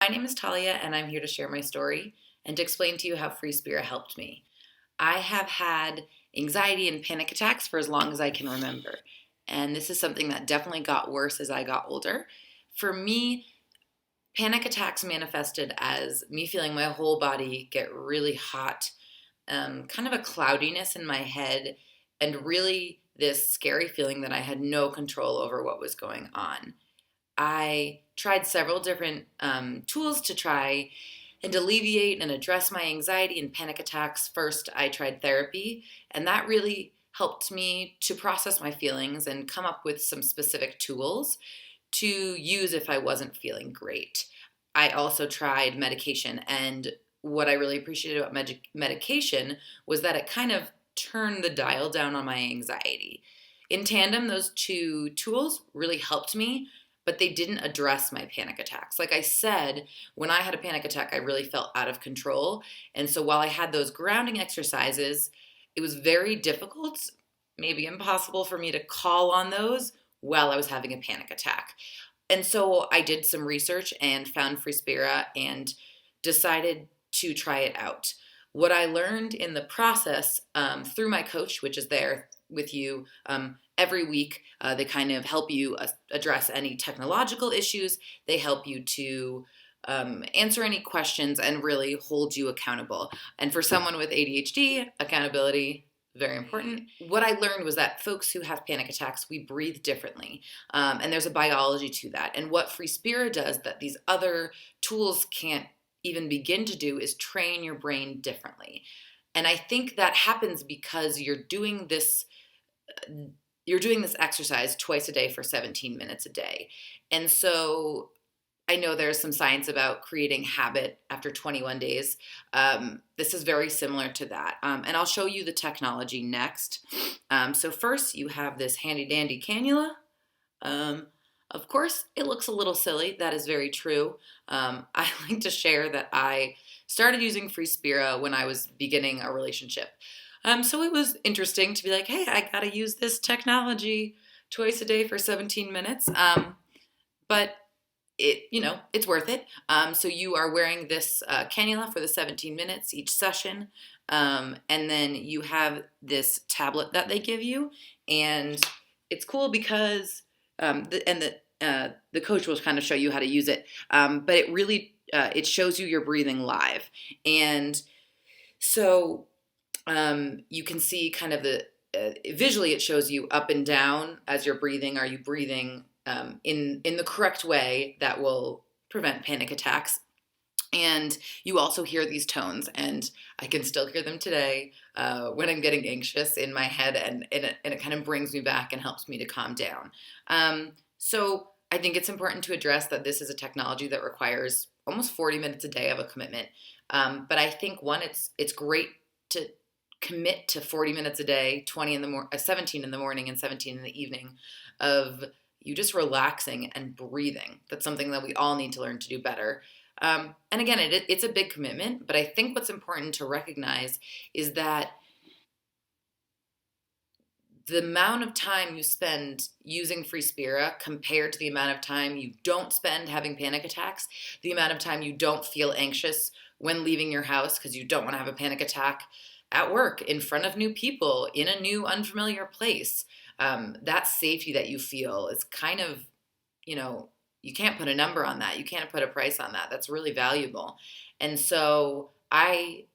My name is Talia, and I'm here to share my story and to explain to you how Freespira helped me. I have had anxiety and panic attacks for as long as I can remember, and this is something that definitely got worse as I got older. For me, panic attacks manifested as me feeling my whole body get really hot, kind of a cloudiness in my head, and really this scary feeling that I had no control over what was going on. I tried several different tools to try and alleviate and address my anxiety and panic attacks. First, I tried therapy, and that really helped me to process my feelings and come up with some specific tools to use if I wasn't feeling great. I also tried medication, and what I really appreciated about medication was that it kind of turned the dial down on my anxiety. In tandem, those two tools really helped me, but they didn't address my panic attacks. Like I said, when I had a panic attack, I really felt out of control. And so while I had those grounding exercises, it was very difficult, maybe impossible for me to call on those while I was having a panic attack. And so I did some research and found Freespira and decided to try it out. What I learned in the process through my coach, which is there with you every week, they kind of help you address any technological issues. They help you to answer any questions and really hold you accountable. And for someone with ADHD, accountability, very important. What I learned was that folks who have panic attacks, we breathe differently. And there's a biology to that. And what Free Spirit does that these other tools can't even begin to do is train your brain differently. And I think that happens because you're doing this exercise twice a day for 17 minutes a day. And so I know there's some science about creating habit after 21 days. This is very similar to that. And I'll show you the technology next. So first you have this handy dandy cannula. Of course, it looks a little silly. That is very true. I like to share that I started using Freespira when I was beginning a relationship. So it was interesting to be like, hey, I got to use this technology twice a day for 17 minutes. But it's worth it. So you are wearing this cannula for the 17 minutes each session. And then you have this tablet that they give you. And it's cool because, the coach will kind of show you how to use it. But it really, it shows you your breathing live. And so you can see kind of visually it shows you up and down as you're breathing. Are you breathing in the correct way that will prevent panic attacks? And you also hear these tones, and I can still hear them today when I'm getting anxious in my head, and it kind of brings me back and helps me to calm down. So I think it's important to address that this is a technology that requires almost 40 minutes a day of a commitment. But I think it's great to commit to 40 minutes a day, 17 in the morning and 17 in the evening of you just relaxing and breathing. That's something that we all need to learn to do better. And again, it's a big commitment, but I think what's important to recognize is that the amount of time you spend using Freespira compared to the amount of time you don't spend having panic attacks, the amount of time you don't feel anxious when leaving your house because you don't want to have a panic attack at work, in front of new people, in a new unfamiliar place, that safety that you feel is kind of, you can't put a number on that. You can't put a price on that. That's really valuable. And so it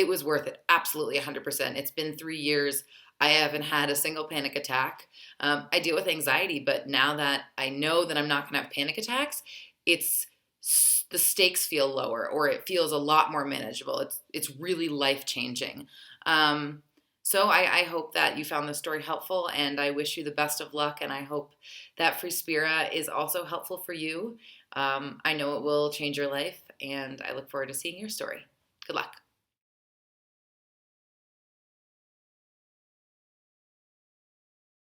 was worth it. Absolutely 100%. It's been 3 years. I haven't had a single panic attack. I deal with anxiety, but now that I know that I'm not going to have panic attacks, the stakes feel lower, or it feels a lot more manageable. It's really life-changing. So I hope that you found this story helpful, and I wish you the best of luck, and I hope that Freespira is also helpful for you. I know it will change your life, and I look forward to seeing your story. Good luck.